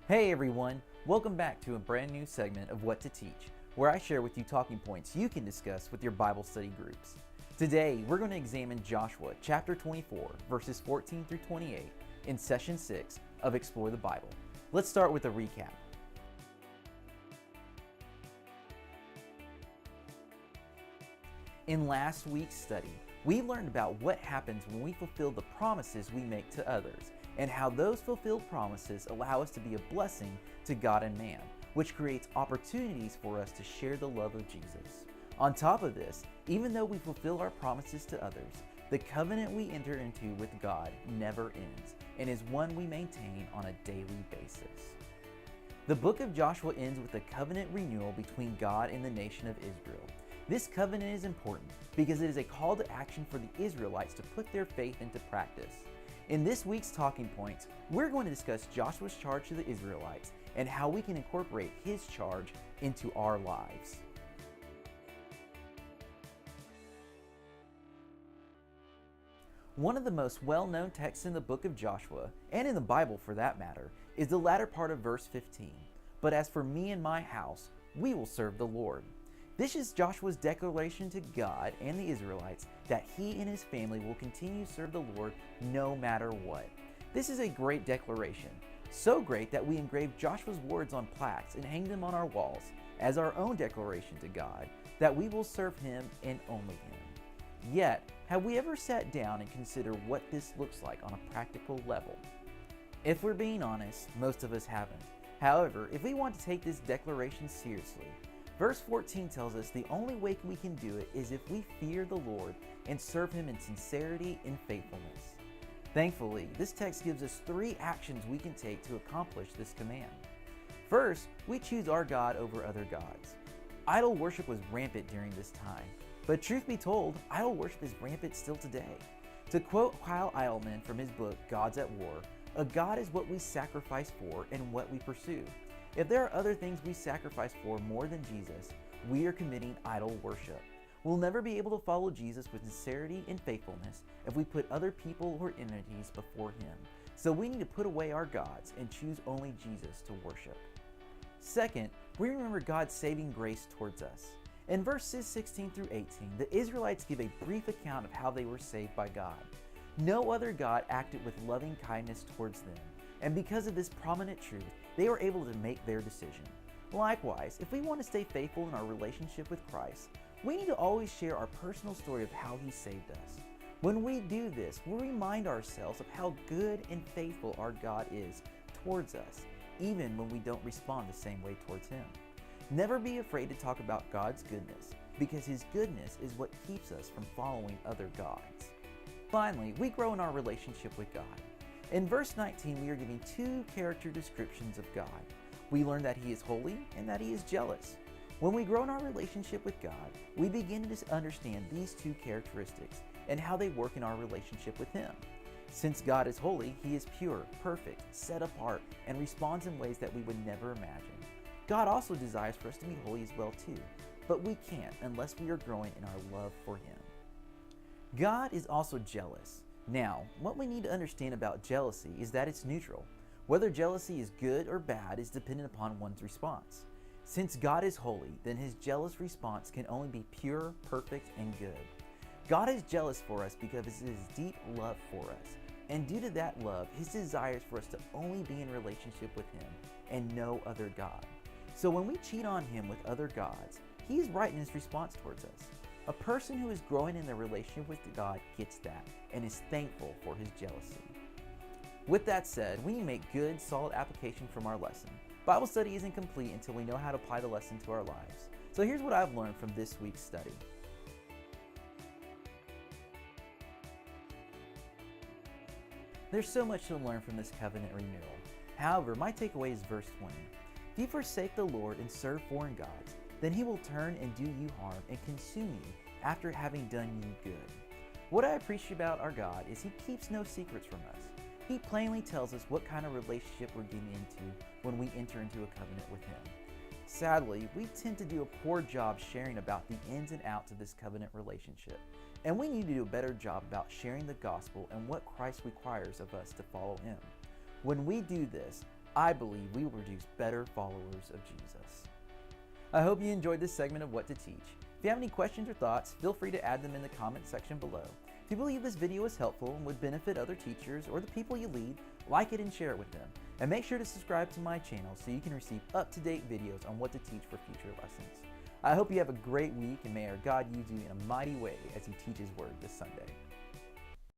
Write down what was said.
Hey everyone, welcome back to a brand new segment of What to Teach, where I share with you talking points you can discuss with your Bible study groups. Today, we're going to examine Joshua chapter 24, verses 14 through 28 in session 6 of Explore the Bible. Let's start with a recap. In last week's study, we learned about what happens when we fulfill the promises we make to others, and how those fulfilled promises allow us to be a blessing to God and man, which creates opportunities for us to share the love of Jesus. On top of this, even though we fulfill our promises to others, the covenant we enter into with God never ends and is one we maintain on a daily basis. The book of Joshua ends with a covenant renewal between God and the nation of Israel. This covenant is important because it is a call to action for the Israelites to put their faith into practice. In this week's talking points, we're going to discuss Joshua's charge to the Israelites and how we can incorporate his charge into our lives. One of the most well-known texts in the book of Joshua, and in the Bible for that matter, is the latter part of verse 15. But as for me and my house, we will serve the Lord. This is Joshua's declaration to God and the Israelites that he and his family will continue to serve the Lord no matter what. This is a great declaration, so great that we engrave Joshua's words on plaques and hang them on our walls as our own declaration to God that we will serve him and only him. Yet, have we ever sat down and considered what this looks like on a practical level? If we're being honest, most of us haven't. However, if we want to take this declaration seriously, Verse 14 tells us the only way we can do it is if we fear the Lord and serve him in sincerity and faithfulness. Thankfully, this text gives us 3 actions we can take to accomplish this command. First, we choose our God over other gods. Idol worship was rampant during this time, but truth be told, idol worship is rampant still today. To quote Kyle Idleman from his book, Gods at War, a god is what we sacrifice for and what we pursue. If there are other things we sacrifice for more than Jesus, we are committing idol worship. We'll never be able to follow Jesus with sincerity and faithfulness if we put other people or entities before him. So we need to put away our gods and choose only Jesus to worship. Second, we remember God's saving grace towards us. In verses 16 through 18, the Israelites give a brief account of how they were saved by God. No other God acted with loving kindness towards them. And because of this prominent truth, they were able to make their decision. Likewise, if we want to stay faithful in our relationship with Christ, we need to always share our personal story of how he saved us. When we do this, we'll remind ourselves of how good and faithful our God is towards us, even when we don't respond the same way towards him. Never be afraid to talk about God's goodness, because his goodness is what keeps us from following other gods. Finally, we grow in our relationship with God. In verse 19, we are given 2 character descriptions of God. We learn that he is holy and that he is jealous. When we grow in our relationship with God, we begin to understand these 2 characteristics and how they work in our relationship with him. Since God is holy, he is pure, perfect, set apart, and responds in ways that we would never imagine. God also desires for us to be holy as well too, but we can't unless we are growing in our love for him. God is also jealous. Now, what we need to understand about jealousy is that it's neutral. Whether jealousy is good or bad is dependent upon one's response. Since God is holy, then his jealous response can only be pure, perfect, and good. God is jealous for us because of his deep love for us. And due to that love, his desire is for us to only be in relationship with him and no other God. So when we cheat on him with other gods, he is right in his response towards us. A person who is growing in their relationship with God gets that and is thankful for his jealousy. With that said, we need to make good, solid application from our lesson. Bible study isn't complete until we know how to apply the lesson to our lives. So here's what I've learned from this week's study. There's so much to learn from this covenant renewal. However, my takeaway is verse 20. If you forsake the Lord and serve foreign gods, then he will turn and do you harm and consume you after having done you good. What I appreciate about our God is he keeps no secrets from us. He plainly tells us what kind of relationship we're getting into when we enter into a covenant with him. Sadly, we tend to do a poor job sharing about the ins and outs of this covenant relationship, and we need to do a better job about sharing the gospel and what Christ requires of us to follow him. When we do this, I believe we will produce better followers of Jesus. I hope you enjoyed this segment of What to Teach. If you have any questions or thoughts, feel free to add them in the comment section below. If you believe this video is helpful and would benefit other teachers or the people you lead, like it and share it with them. And make sure to subscribe to my channel so you can receive up-to-date videos on what to teach for future lessons. I hope you have a great week, and may our God use you in a mighty way as He teaches Word this Sunday.